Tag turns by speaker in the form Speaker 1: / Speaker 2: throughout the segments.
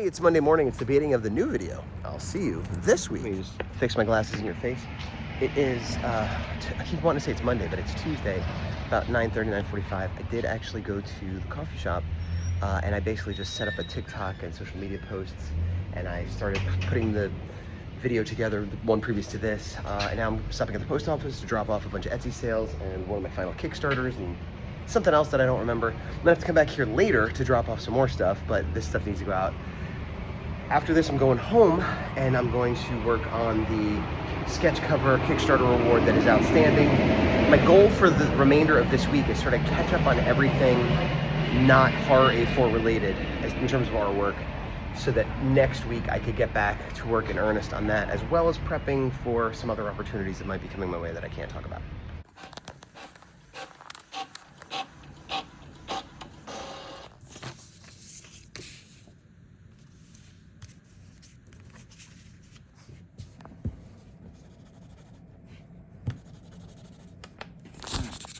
Speaker 1: Hey, it's Monday morning. It's the beginning of the new video. I'll see you this week. Let me just fix my glasses in your face. It is, I keep wanting to say it's Monday, but it's Tuesday, about 9:30, 9:45. I did actually go to the coffee shop, and I basically just set up a TikTok and social media posts, and I started putting the video together, the one previous to this, and now I'm stopping at the post office to drop off a bunch of Etsy sales and one of my final Kickstarters and something else that I don't remember. I'm gonna have to come back here later to drop off some more stuff, but this stuff needs to go out. After this, I'm going home and I'm going to work on the sketch cover Kickstarter award that is outstanding. My goal for the remainder of this week is sort of catch up on everything not horror A4 related in terms of our work, so that next week I could get back to work in earnest on that, as well as prepping for some other opportunities that might be coming my way that I can't talk about.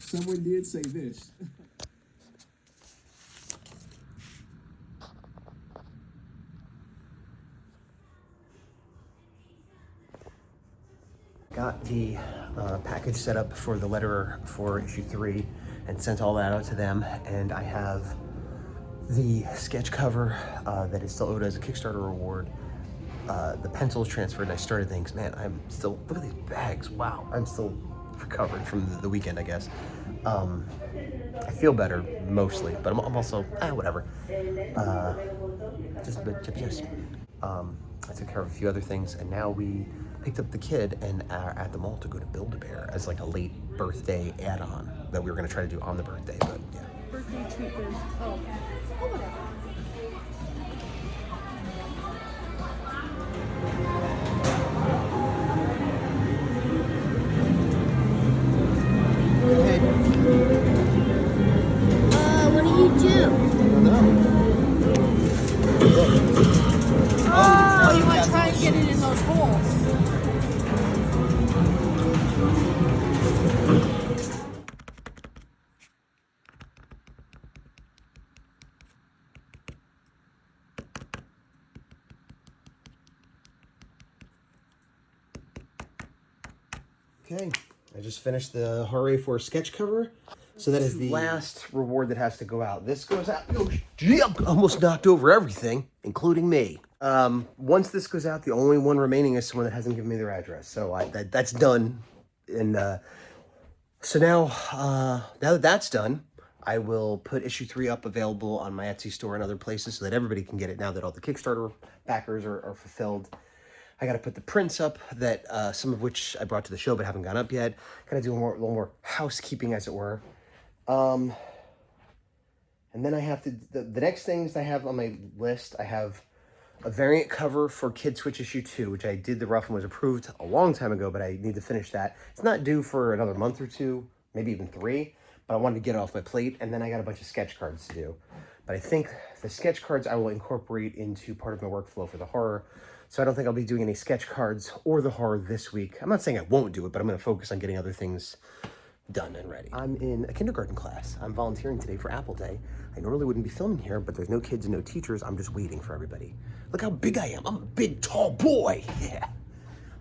Speaker 2: Someone did say this.
Speaker 1: Got the package set up for the letterer for issue 3 and sent all that out to them, and I have the sketch cover that is still owed as a Kickstarter award. The pencils transferred and I started things. Man, I'm still, look at these bags, wow. I'm still recovering from the weekend, I guess. I feel better mostly, but I'm also, whatever. Just a bit chippy. I took care of a few other things, and now we picked up the kid and are at the mall to go to Build-A-Bear as like a late birthday add-on that we were gonna try to do on the birthday, but yeah.
Speaker 3: Birthday treat, there's, whatever.
Speaker 1: Go ahead.
Speaker 3: What do you do?
Speaker 1: I don't know.
Speaker 3: Oh, you want to try and get it in those holes.
Speaker 1: Okay, I just finished the Horror A4 sketch cover. So that is the last reward that has to go out. This goes out. Oh, gee, I almost knocked over everything, including me. Once this goes out, the only one remaining is someone that hasn't given me their address. So that's done. And so now that that's done, I will put issue 3 up available on my Etsy store and other places so that everybody can get it now that all the Kickstarter backers are fulfilled. I got to put the prints up that some of which I brought to the show but haven't gone up yet. Got to do a little more housekeeping, as it were. And then I have to, the next things I have on my list, I have a variant cover for Kid Switch issue 2, which I did the rough and was approved a long time ago, but I need to finish that. It's not due for another month or 2, maybe even 3, but I wanted to get it off my plate. And then I got a bunch of sketch cards to do. But I think the sketch cards I will incorporate into part of my workflow for the horror. So I don't think I'll be doing any sketch cards or the horror this week. I'm not saying I won't do it, but I'm going to focus on getting other things done and ready. I'm in a kindergarten class. I'm volunteering today for Apple Day. I normally wouldn't be filming here, but there's no kids and no teachers. I'm just waiting for everybody. Look how big I am. I'm a big, tall boy. Yeah.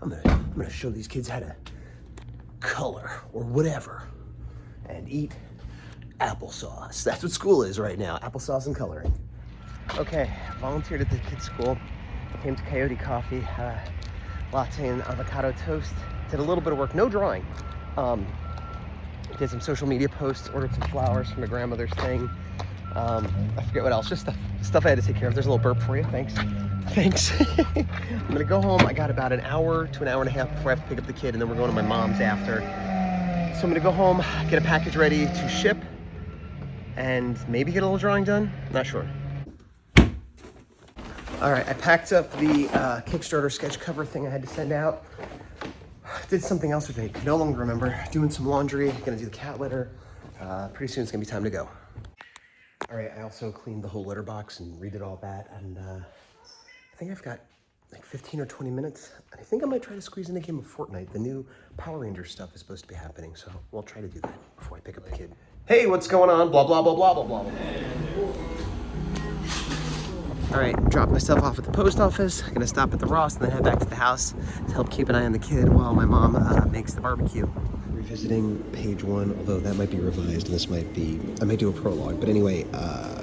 Speaker 1: I'm gonna show these kids how to color or whatever and eat applesauce. That's what school is right now. Applesauce and coloring. Okay, volunteered at the kids' school. Came to Coyote Coffee, latte and avocado toast. Did a little bit of work, no drawing. Did some social media posts, ordered some flowers from my grandmother's thing. I forget what else, just stuff I had to take care of. There's a little burp for you, thanks. Thanks. I'm gonna go home. I got about an hour to an hour and a half before I have to pick up the kid, and then we're going to my mom's after. So I'm gonna go home, get a package ready to ship, and maybe get a little drawing done, not sure. All right, I packed up the Kickstarter sketch cover thing I had to send out. Did something else today, could no longer remember. Doing some laundry, gonna do the cat litter. Pretty soon it's gonna be time to go. All right, I also cleaned the whole litter box and redid all that. And I think I've got like 15 or 20 minutes. And I think I might try to squeeze in a game of Fortnite. The new Power Rangers stuff is supposed to be happening. So we'll try to do that before I pick up the kid. Hey, what's going on? Blah, blah, blah, blah, blah, blah, blah. All right, dropped myself off at the post office. Gonna stop at the Ross and then head back to the house to help keep an eye on the kid while my mom makes the barbecue. Revisiting page 1, although that might be revised and this might be, I might do a prologue. But anyway,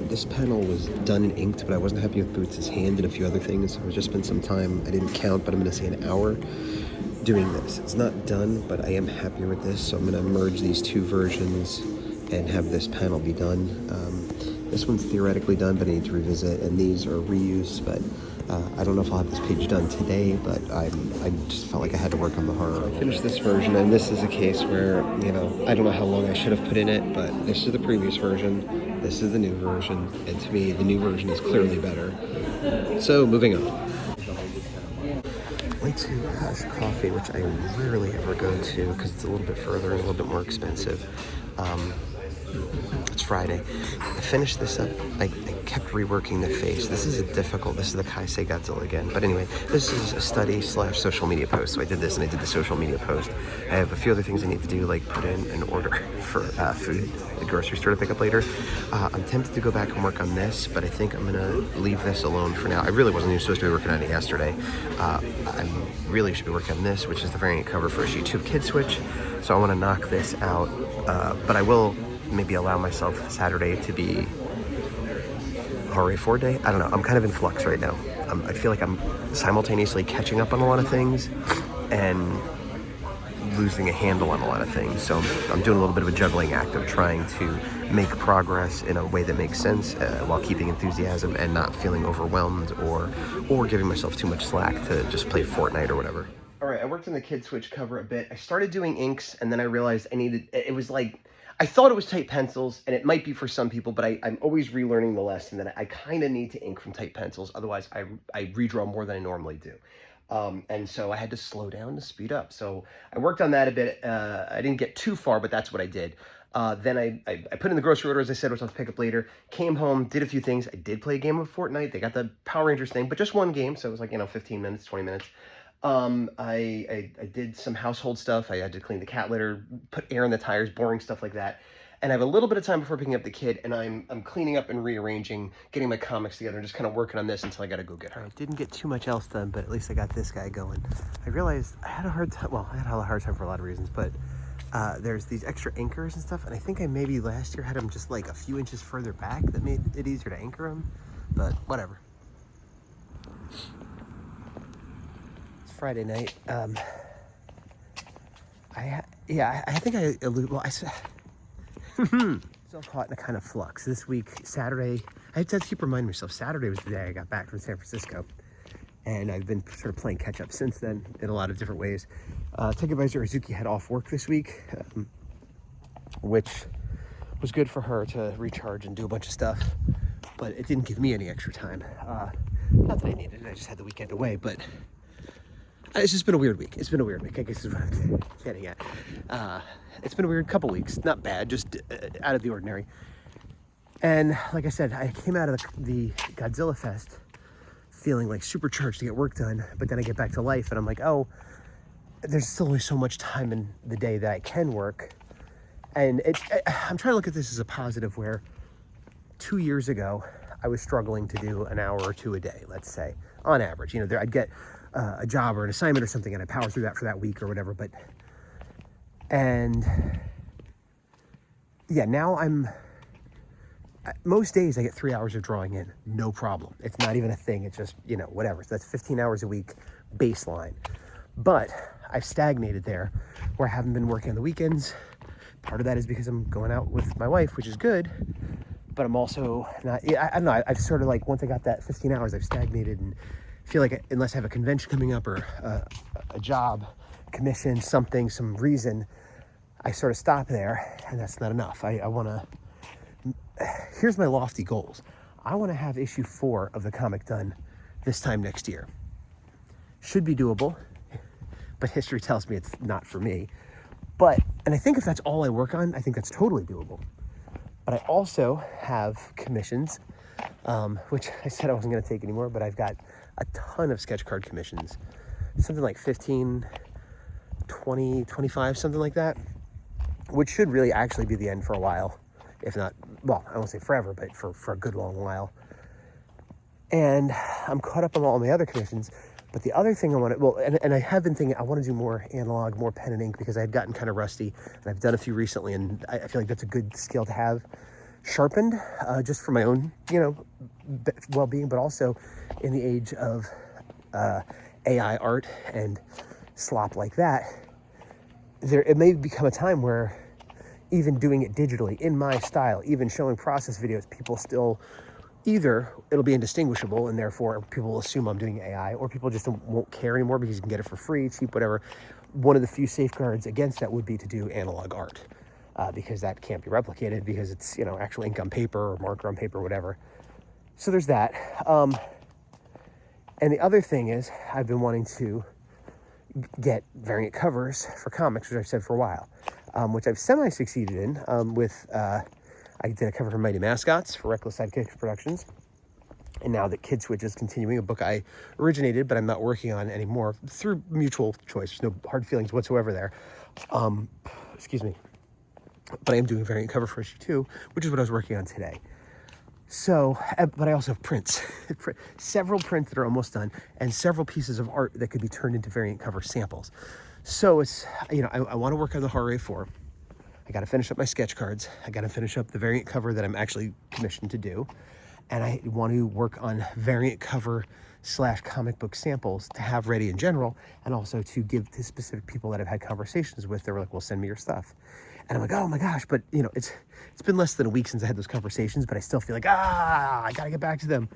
Speaker 1: this panel was done and inked, but I wasn't happy with Boots' hand and a few other things. I've just spent some time, I didn't count, but I'm gonna say an hour doing this. It's not done, but I am happier with this, so I'm gonna merge these 2 versions and have this panel be done. This one's theoretically done, but I need to revisit, and these are reused, but I don't know if I'll have this page done today, but I just felt like I had to work on the horror. I finished this version, and this is a case where, you know, I don't know how long I should have put in it, but this is the previous version, this is the new version, and to me, the new version is clearly better. So, moving on. Went to Hush Coffee, which I rarely ever go to because it's a little bit further and a little bit more expensive. It's Friday. I finished this up. I kept reworking the face. This is the Kaisei Godzilla again. But anyway, this is a study / social media post. So I did this and I did the social media post. I have a few other things I need to do, like put in an order for food at the grocery store to pick up later. I'm tempted to go back and work on this, but I think I'm gonna leave this alone for now. I really wasn't even supposed to be working on it yesterday. I really should be working on this, which is the variant cover for issue 2 Kid Switch. So I want to knock this out, but I will maybe allow myself Saturday to be Horror 4 day. I don't know. I'm kind of in flux right now. I feel like I'm simultaneously catching up on a lot of things and losing a handle on a lot of things. So I'm doing a little bit of a juggling act of trying to make progress in a way that makes sense while keeping enthusiasm and not feeling overwhelmed or giving myself too much slack to just play Fortnite or whatever. All right, I worked on the Kid Switch cover a bit. I started doing inks, and then I realized it was like, I thought it was tight pencils, and it might be for some people, but I'm always relearning the lesson that I kind of need to ink from tight pencils. Otherwise, I redraw more than I normally do. And so I had to slow down to speed up. So I worked on that a bit. I didn't get too far, but that's what I did. Then I put in the grocery order, as I said, which I'll pick up later. Came home, did a few things. I did play a game of Fortnite. They got the Power Rangers thing, but just one game. So it was like, 15 minutes, 20 minutes. I did some household stuff. I had to clean the cat litter, put air in the tires, boring stuff like that. And I have a little bit of time before picking up the kid, and I'm cleaning up and rearranging, getting my comics together, and just kind of working on this until I gotta go get her. I didn't get too much else done, but at least I got this guy going. I realized I had a hard time, I had a hard time for a lot of reasons, but there's these extra anchors and stuff, and I think I maybe last year had them just like a few inches further back that made it easier to anchor them, but whatever. Friday night. I think I alluded. Well, I said still caught in a kind of flux this week. Saturday, I had to keep reminding myself. Saturday was the day I got back from San Francisco, and I've been sort of playing catch up since then in a lot of different ways. Tech Advisor Izuki had off work this week, which was good for her to recharge and do a bunch of stuff, but it didn't give me any extra time. Not that I needed it. I just had the weekend away, but. It's just been a weird week. It's been a weird week, I guess is what I'm getting at. It's been a weird couple weeks. Not bad, just out of the ordinary. And like I said, I came out of the Godzilla Fest feeling like supercharged to get work done, but then I get back to life and I'm like, oh, there's still only so much time in the day that I can work. And I'm trying to look at this as a positive where 2 years ago, I was struggling to do an hour or 2 a day, let's say, on average. I'd get a job or an assignment or something and I power through that for that week or whatever, now most days I get 3 hours of drawing in, no problem. It's not even a thing. It's just, whatever. So that's 15 hours a week baseline. But I've stagnated there where I haven't been working on the weekends. Part of that is because I'm going out with my wife, which is good, but I'm also not, I don't know. I've sort of like, once I got that 15 hours, I've stagnated and feel like unless I have a convention coming up or a job, commission, something, some reason, I sort of stop there, and that's not enough. I want to, here's my lofty goals. I want to have issue 4 of the comic done this time next year. Should be doable, but history tells me it's not for me. And I think if that's all I work on, I think that's totally doable. But I also have commissions, which I said I wasn't going to take anymore, but I've got a ton of sketch card commissions, something like 15, 20, 25, something like that, which should really actually be the end for a while, if not, well, I won't say forever, but for a good long while. And I'm caught up on all my other commissions. But the other thing I want to, and I have been thinking I want to do more analog, more pen and ink, because I had gotten kind of rusty, and I've done a few recently, and I feel like that's a good skill to have sharpened, just for my own, well-being, but also in the age of AI art and slop like that, it may become a time where even doing it digitally in my style, even showing process videos, people still either it'll be indistinguishable and therefore people will assume I'm doing AI, or people just won't care anymore because you can get it for free, cheap, whatever. One of the few safeguards against that would be to do analog art, because that can't be replicated because it's, actual ink on paper or marker on paper, whatever. So there's that. And the other thing is I've been wanting to get variant covers for comics, which I've said for a while, which I've semi-succeeded in with... I did a cover for Mighty Mascots for Reckless Sidekicks Productions. And now that Kid Switch is continuing, a book I originated, but I'm not working on anymore through mutual choice. There's no hard feelings whatsoever there. Excuse me. But I am doing a variant cover for issue 2, which is what I was working on today. So, but I also have prints, several prints that are almost done, and several pieces of art that could be turned into variant cover samples. So it's, I want to work on the Horror 4. I got to finish up my sketch cards. I got to finish up the variant cover that I'm actually commissioned to do. And I want to work on variant cover / comic book samples to have ready in general, and also to give to specific people that I've had conversations with. They were like, well, send me your stuff. And I'm like, oh my gosh, but it's been less than a week since I had those conversations, but I still feel like, I got to get back to them.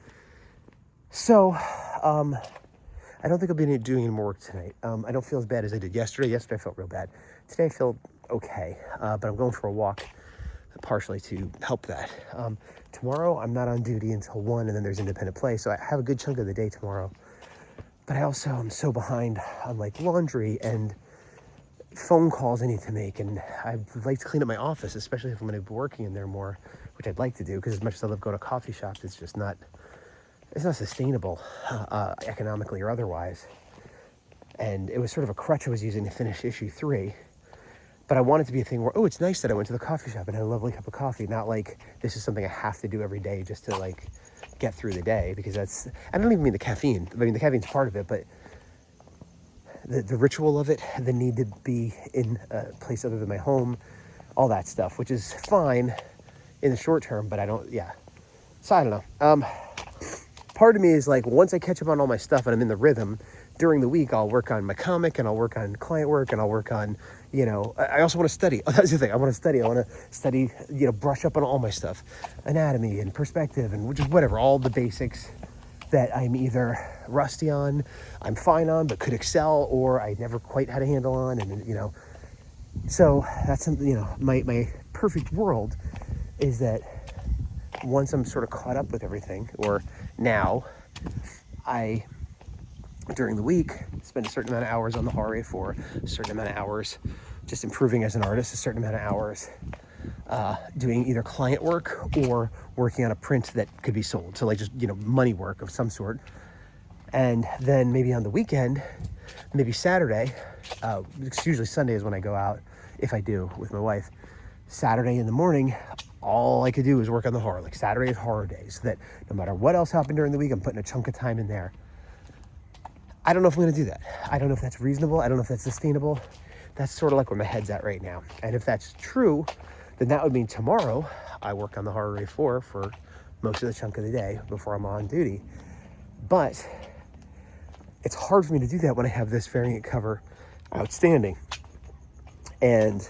Speaker 1: So, I don't think I'll be doing any more work tonight. I don't feel as bad as I did yesterday. Yesterday I felt real bad. Today I feel okay, but I'm going for a walk partially to help that. Tomorrow I'm not on duty until 1, and then there's independent play, so I have a good chunk of the day tomorrow. But I also am so behind on laundry and phone calls I need to make, and I'd like to clean up my office, especially if I'm going to be working in there more, which I'd like to do, because as much as I love going to coffee shops, it's just not sustainable economically or otherwise. And it was sort of a crutch I was using to finish issue 3. But I want it to be a thing where, it's nice that I went to the coffee shop and had a lovely cup of coffee. Not like this is something I have to do every day just to get through the day, because I don't even mean the caffeine. I mean, the caffeine's part of it, but the ritual of it, the need to be in a place other than my home, all that stuff, which is fine in the short term, but So I don't know. Part of me is once I catch up on all my stuff and I'm in the rhythm, during the week, I'll work on my comic, and I'll work on client work, and I'll work on, I also want to study. Oh, that's the thing. I want to study, brush up on all my stuff, anatomy and perspective and whatever, all the basics that I'm either rusty on, I'm fine on, but could excel, or I never quite had a handle on. And, so that's something, my perfect world is that once I'm sort of caught up with everything, or now, during the week, spend a certain amount of hours on the Horror 4, a certain amount of hours just improving as an artist, a certain amount of hours doing either client work or working on a print that could be sold. So just, money work of some sort. And then maybe on the weekend, maybe Saturday, it's usually Sunday is when I go out, if I do, with my wife. Saturday in the morning, all I could do is work on the horror. Saturday is horror day, so that no matter what else happened during the week, I'm putting a chunk of time in there. I don't know if I'm going to do that. I don't know if that's reasonable. I don't know if that's sustainable. That's sort of where my head's at right now. And if that's true, then that would mean tomorrow I work on the Horror 4 for most of the chunk of the day before I'm on duty. But it's hard for me to do that when I have this variant cover outstanding. And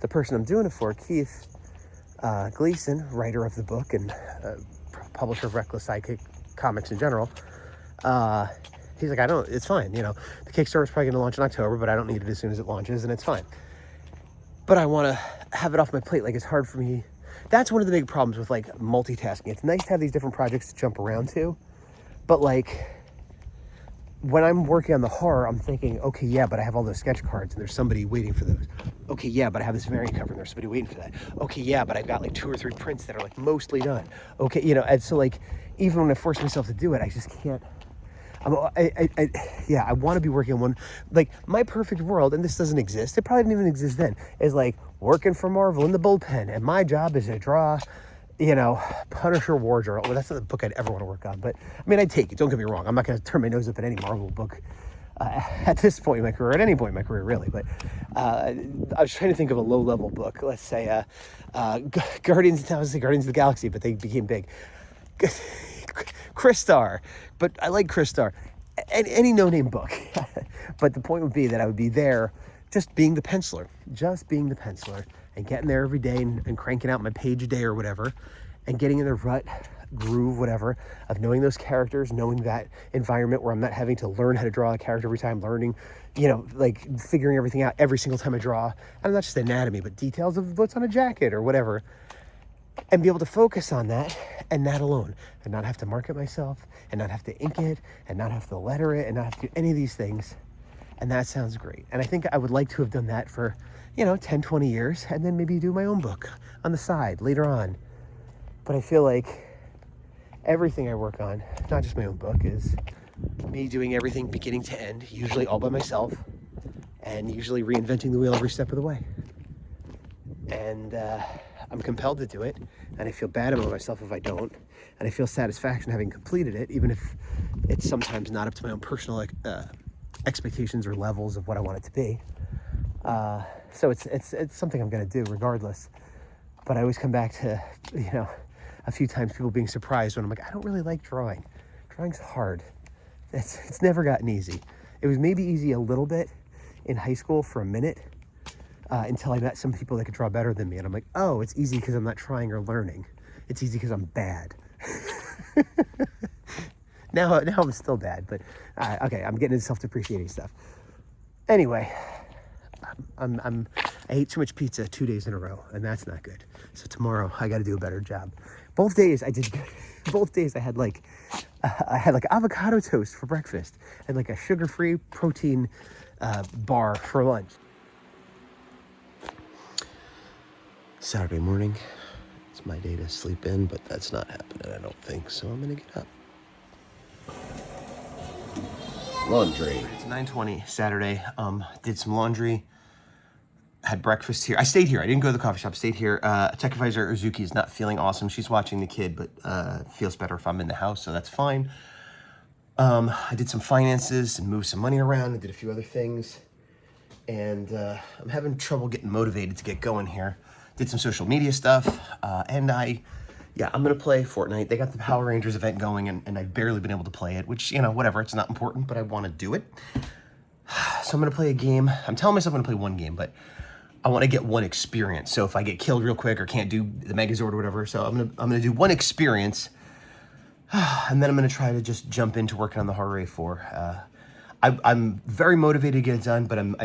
Speaker 1: the person I'm doing it for, Keith Gleason, writer of the book and publisher of Reckless Sidekick comics in general, he's like, it's fine. The Kickstarter's probably going to launch in October, but I don't need it as soon as it launches, and it's fine. But I want to have it off my plate. It's hard for me. That's one of the big problems with multitasking. It's nice to have these different projects to jump around to, but when I'm working on the horror, I'm thinking, okay, yeah, but I have all those sketch cards and there's somebody waiting for those. Okay, yeah, but I have this variant cover and there's somebody waiting for that. Okay, yeah, but I've got 2 or 3 prints that are mostly done. Okay, and so even when I force myself to do it, I just can't. I want to be working on one. My perfect world, and this doesn't exist, it probably didn't even exist then, is working for Marvel in the bullpen, and my job is to draw you know, Punisher Wardrobe. Well, that's not the book I'd ever want to work on. But, I mean, I'd take it. Don't get me wrong. I'm not going to turn my nose up at any Marvel book at this point in my career, at any point in my career, really. But I was trying to think of a low-level book. Let's say Guardians of the Galaxy, but they became big. Christar. But I like Christar. Any no-name book. But the point would be that I would be there just being the penciler. And getting there every day and cranking out my page a day or whatever, and getting in the rut, groove, whatever, of knowing those characters, knowing that environment where I'm not having to learn how to draw a character every time, learning, you know, like figuring everything out every single time I draw. And not just anatomy, but details of what's on a jacket or whatever. And be able to focus on that and that alone, and not have to mark it myself, and not have to ink it, and not have to letter it, and not have to do any of these things. And that sounds great. And I think I would like to have done that for, you know, 10, 20 years, and then maybe do my own book on the side later on. But I feel like everything I work on, not just my own book, is me doing everything beginning to end, usually all by myself, and usually reinventing the wheel every step of the way. And I'm compelled to do it, and I feel bad about myself if I don't, and I feel satisfaction having completed it, even if it's sometimes not up to my own personal expectations or levels of what I want it to be. So it's something I'm going to do regardless. But I always come back to, you know, a few times people being surprised when I'm like, I don't really like drawing. Drawing's hard. It's never gotten easy. It was maybe easy a little bit in high school for a minute, until I met some people that could draw better than me. And I'm like, oh, it's easy because I'm not trying or learning. It's easy because I'm bad. Now I'm still bad, but okay, I'm getting into self-depreciating stuff. Anyway, I ate too much pizza 2 days in a row, and that's not good. So tomorrow I got to do a better job. Both days I did good. Both days I had like avocado toast for breakfast and like a sugar-free protein bar for lunch. Saturday morning, it's my day to sleep in, but that's not happening, I don't think. So I'm gonna get up. Laundry. It's 9:20 Saturday. Did some laundry. Had breakfast here. I stayed here. I didn't go to the coffee shop. Stayed here. Tech advisor Uzuki is not feeling awesome. She's watching the kid, but feels better if I'm in the house, so that's fine. I did some finances and moved some money around and did a few other things. And I'm having trouble getting motivated to get going here. Did some social media stuff, and I'm gonna play Fortnite. They got the Power Rangers event going, and I've barely been able to play it, which, you know, whatever, it's not important, but I want to do it. So I'm gonna play a game. I'm telling myself I'm gonna play one game, but I want to get one experience. So if I get killed real quick or can't do the Megazord or whatever, so I'm gonna do one experience, and then I'm gonna try to just jump into working on the Horror 4. I'm very motivated to get it done, but I'm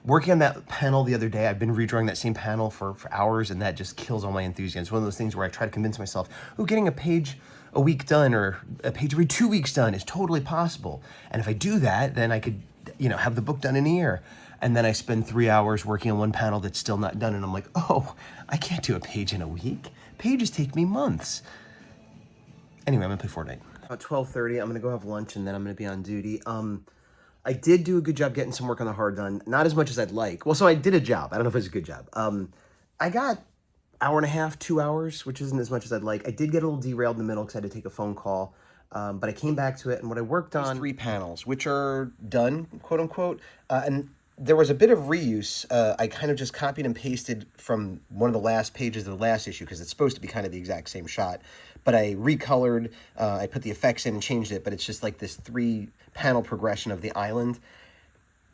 Speaker 1: working on that panel the other day. I've been redrawing that same panel for hours, and that just kills all my enthusiasm. It's one of those things where I try to convince myself, oh, getting a page a week done or a page every 2 weeks done is totally possible. And if I do that, then I could, you know, have the book done in a year. And then I spend 3 hours working on one panel that's still not done, and I'm like, oh, I can't do a page in a week. Pages take me months. Anyway, I'm gonna play Fortnite. About 12:30, I'm gonna go have lunch, and then I'm gonna be on duty. I did do a good job getting some work on the hard done. Not as much as I'd like. Well, so I did a job. I don't know if it was a good job. I got hour and a half, 2 hours, which isn't as much as I'd like. I did get a little derailed in the middle because I had to take a phone call. But I came back to it, and what I worked on, 3 panels, which are done, quote unquote. And there was a bit of reuse. I kind of just copied and pasted from one of the last pages of the last issue because it's supposed to be kind of the exact same shot. But I recolored, I put the effects in and changed it, but it's just like this 3-panel progression of the island.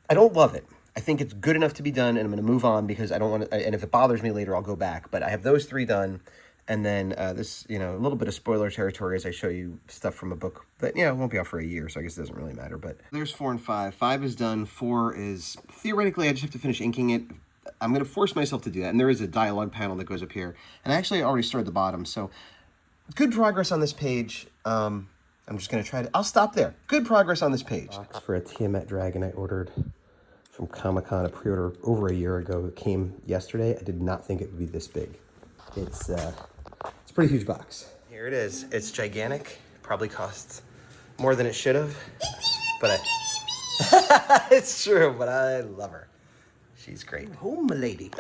Speaker 1: I don't love it. I think it's good enough to be done, and I'm going to move on because I don't want to, and if it bothers me later, I'll go back. But I have those 3 done, and then this, you know, a little bit of spoiler territory as I show you stuff from a book that, yeah, it won't be out for a year, so I guess it doesn't really matter. But there's 4 and 5. 5 is done. 4 is, theoretically, I just have to finish inking it. I'm going to force myself to do that, and there is a dialogue panel that goes up here. And I actually already started the bottom, so good progress on this page. I'm just going to try to... I'll stop there. Good progress on this page. Box for a Tiamat Dragon I ordered from Comic-Con, a pre-order over a year ago. It came yesterday. I did not think it would be this big. It's a pretty huge box. Here it is. It's gigantic. Probably costs more than it should have. But it's true, but I love her. She's great. Home, lady.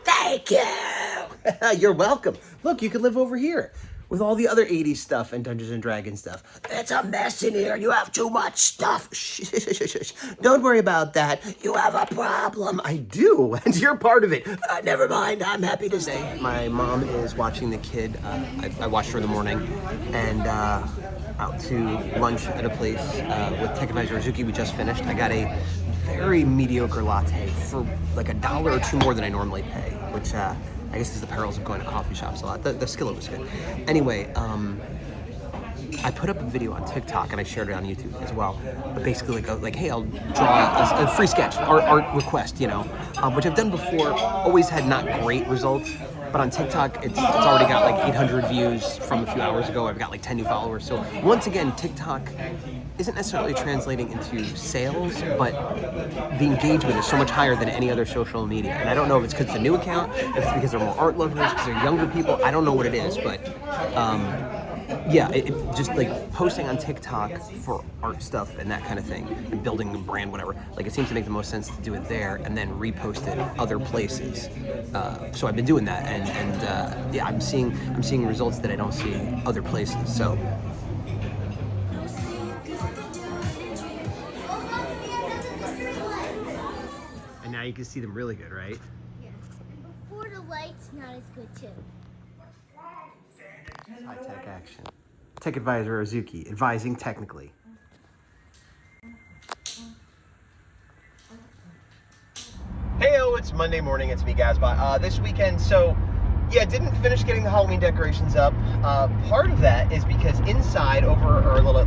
Speaker 1: Thank you. You're welcome. Look, you could live over here with all the other 80s stuff and Dungeons and Dragons stuff. It's a mess in here. You have too much stuff. Shh. Don't worry about that. You have a problem. I do, and you're part of it. Never mind. I'm happy to stay. My mom is watching the kid. I watched her in the morning, and out to lunch at a place with Tech Advisor Azuki. We just finished. I got a very mediocre latte for like $1 or $2 more than I normally pay, which I guess is the perils of going to coffee shops a lot. The skillet was good. Anyway, I put up a video on TikTok and I shared it on YouTube as well. But basically, like hey, I'll draw a free sketch, art request, you know, which I've done before. Always had not great results. But on TikTok, it's already got like 800 views from a few hours ago. I've got like 10 new followers. So once again, TikTok isn't necessarily translating into sales, but the engagement is so much higher than any other social media. And I don't know if it's because it's a new account, if it's because they're more art lovers, because they're younger people. I don't know what it is, but yeah, it just like posting on TikTok for art stuff and that kind of thing, and building a brand, whatever. Like it seems to make the most sense to do it there and then repost it other places. So I've been doing that, and yeah, I'm seeing results that I don't see other places. So. And now you can see them really good, right?
Speaker 4: Yes. And before the light's not as good too.
Speaker 1: High-tech action. Tech Advisor Azuki, advising technically. Heyo, it's Monday morning, it's me, Gaz. This weekend, so, yeah, didn't finish getting the Halloween decorations up. Part of that is because inside, over our little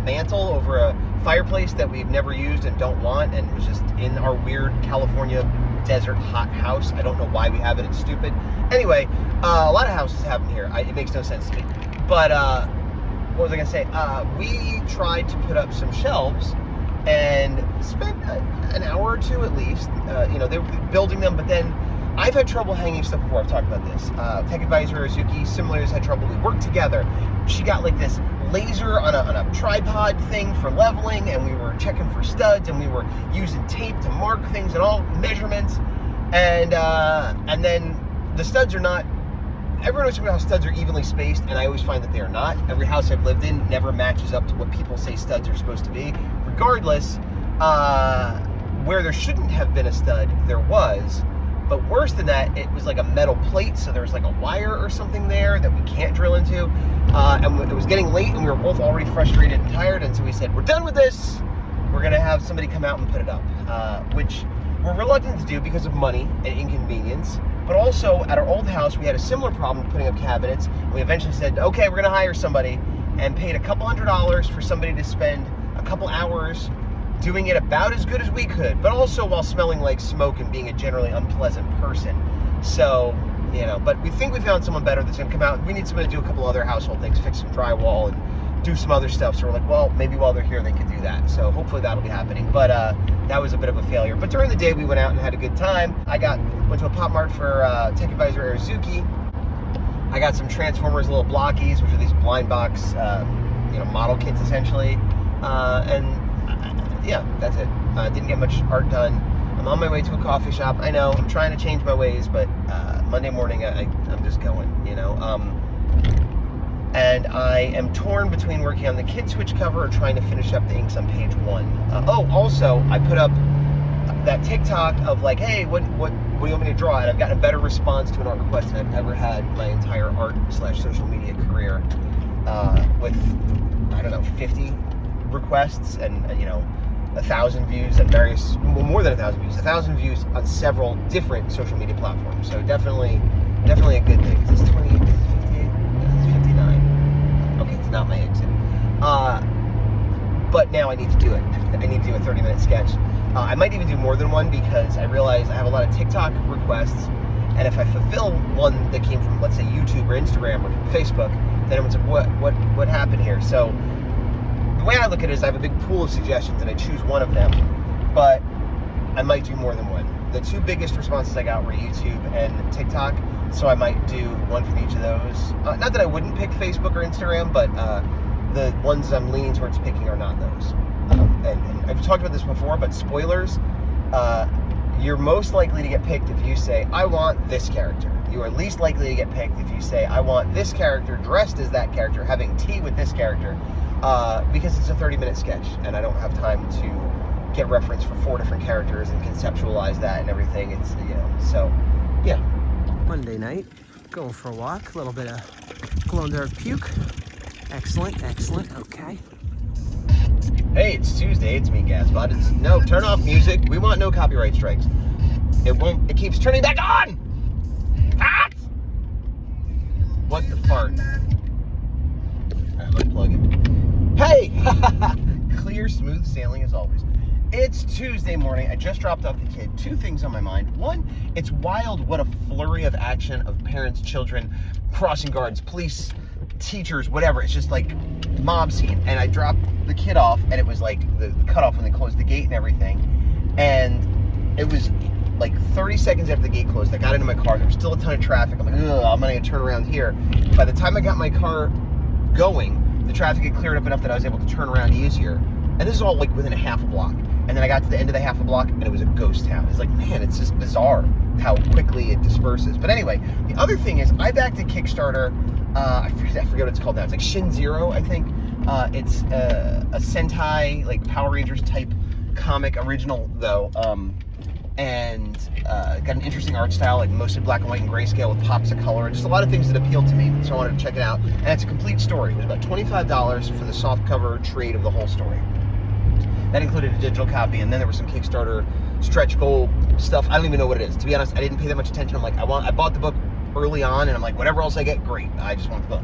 Speaker 1: mantle, over a fireplace that we've never used and don't want, and was just in our weird California desert hot house. I don't know why we have it, it's stupid. Anyway, a lot of houses have them here. It makes no sense to me. But, what was I gonna say? We tried to put up some shelves and spent an hour or two at least. You know, they were building them, but then I've had trouble hanging stuff before. I've talked about this. Tech Advisor Azuki, similarly, has had trouble. We worked together. She got like this laser on a tripod thing for leveling, and we were checking for studs, and we were using tape to mark things and all measurements. And then the studs are not. Everyone knows how studs are evenly spaced, and I always find that they are not. Every house I've lived in never matches up to what people say studs are supposed to be. Regardless, where there shouldn't have been a stud, there was. But worse than that, it was like a metal plate, so there was like a wire or something there that we can't drill into. And it was getting late, and we were both already frustrated and tired, and so we said, we're done with this. We're gonna have somebody come out and put it up, which we're reluctant to do because of money and inconvenience. But also, at our old house, we had a similar problem putting up cabinets. We eventually said, okay, we're gonna hire somebody, and paid a couple $100s for somebody to spend a couple hours doing it about as good as we could, but also while smelling like smoke and being a generally unpleasant person. So, you know, but we think we found someone better that's gonna come out. We need someone to do a couple other household things, fix some drywall and do some other stuff. So we're like, well, maybe while they're here, they could do that. So hopefully that'll be happening. But that was a bit of a failure. But during the day, we went out and had a good time. Went to a Pop Mart for Tech Advisor Azuki. I got some Transformers little blockies, which are these blind box, you know, model kits essentially. Yeah, that's it. Didn't get much art done. I'm on my way to a coffee shop. I know, I'm trying to change my ways, but Monday morning, I'm just going, you know. And I am torn between working on the Kid Switch cover or trying to finish up the inks on page 1. Oh, also, I put up that TikTok of like, hey, what do you want me to draw? And I've gotten a better response to an art request than I've ever had my entire art/social media career, with, I don't know, 50 requests and you know, 1,000 views and various, well, more than 1,000 views, 1,000 views on several different social media platforms. So definitely a good thing. Is this 28? Is this 58? This is 59. Okay, it's not my exit. But now I need to do it. I need to do a 30-minute sketch. I might even do more than one because I realize I have a lot of TikTok requests, and if I fulfill one that came from, let's say, YouTube or Instagram or Facebook, then everyone's like, what happened here? So the way I look at it is I have a big pool of suggestions and I choose one of them, but I might do more than one. The two biggest responses I got were YouTube and TikTok, so I might do one from each of those. Not that I wouldn't pick Facebook or Instagram, but the ones I'm leaning towards picking are not those. And I've talked about this before, but spoilers, you're most likely to get picked if you say, I want this character. You are least likely to get picked if you say, I want this character dressed as that character, having tea with this character, because it's a 30-minute sketch, and I don't have time to get reference for 4 different characters and conceptualize that and everything. It's, you know, so, yeah. Monday night, going for a walk, a little bit of glow-in-the-dark puke. Excellent, excellent, okay. Hey, it's Tuesday, it's me, Gaz, but it's, no, turn off music. We want no copyright strikes. It keeps turning back on! Ah! What the fart? Alright, unplug it. Hey! Clear, smooth sailing as always. It's Tuesday morning. I just dropped off the kid. 2 things on my mind. One, it's wild what a flurry of action of parents, children, crossing guards, police, teachers, whatever. It's just like mob scene. And I dropped the kid off, and it was like the cutoff when they closed the gate and everything. And it was like 30 seconds after the gate closed. I got into my car. There was still a ton of traffic. I'm like, ugh, I'm gonna turn around here. By the time I got my car going, the traffic had cleared up enough that I was able to turn around easier. And this is all like within a half a block. And then I got to the end of the half a block, and it was a ghost town. It's like, man, it's just bizarre how quickly it disperses. But anyway, the other thing is, I backed a Kickstarter. I forget what it's called now. It's like Shin Zero, I think. It's a Sentai, like Power Rangers type comic, original though. And got an interesting art style, like mostly black and white and grayscale with pops of color. Just a lot of things that appealed to me, so I wanted to check it out. And it's a complete story. It was about $25 for the soft cover trade of the whole story. That included a digital copy, and then there was some Kickstarter stretch goal stuff. I don't even know what it is. To be honest, I didn't pay that much attention. I'm like, I bought the book early on, and I'm like, whatever else I get, great. I just want the book.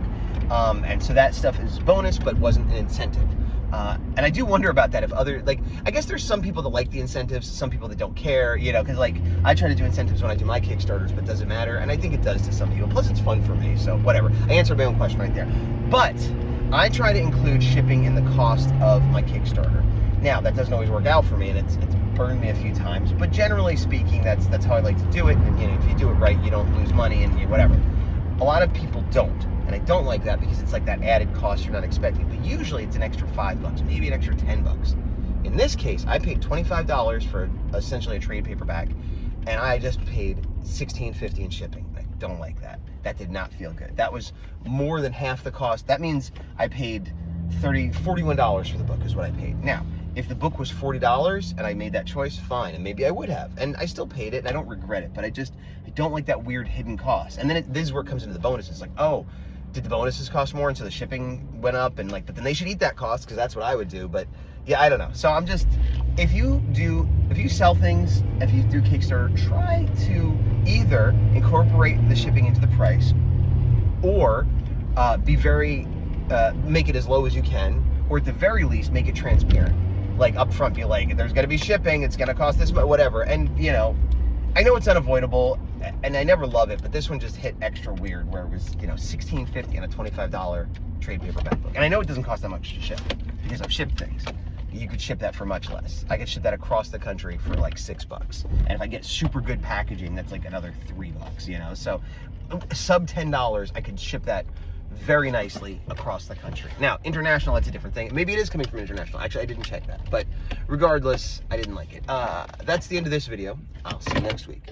Speaker 1: And so that stuff is bonus, but wasn't an incentive. And I do wonder about that if other, like, I guess there's some people that like the incentives, some people that don't care, you know, because like, I try to do incentives when I do my Kickstarters, but does it matter? And I think it does to some people. Plus, it's fun for me, so whatever. I answered my own question right there. But I try to include shipping in the cost of my Kickstarter. Now, that doesn't always work out for me, and it's burned me a few times, but generally speaking, that's how I like to do it. And, you know, if you do it right, you don't lose money and whatever. A lot of people don't, and I don't like that because it's like that added cost you're not expecting. But usually it's an extra $5, maybe an extra $10. In this case, I paid $25 for essentially a trade paperback, and I just paid $16.50 in shipping. I don't like that. That did not feel good. That was more than half the cost. That means I paid $41 for the book is what I paid. Now, if the book was $40 and I made that choice, fine, and maybe I would have, and I still paid it, and I don't regret it, but I don't like that weird hidden cost. And then this is where it comes into the bonuses. Like, oh, did the bonuses cost more, and so the shipping went up, and like, but then they should eat that cost, because that's what I would do. But yeah, I don't know. So I'm just, if you sell things, if you do Kickstarter, try to either incorporate the shipping into the price, or be very make it as low as you can, or at the very least make it transparent. Like up front, be like, there's gonna be shipping, it's gonna cost this much, whatever. And you know, I know it's unavoidable, and I never love it, but this one just hit extra weird, where it was, you know, $16.50 on a $25 trade paperback book. And I know it doesn't cost that much to ship, because I've shipped things. You could ship that for much less. I could ship that across the country for like $6. And if I get super good packaging, that's like another $3, you know? So sub $10, I could ship that very nicely across the country. Now, international, that's a different thing. Maybe it is coming from international. Actually, I didn't check that. But regardless, I didn't like it. That's the end of this video. I'll see you next week.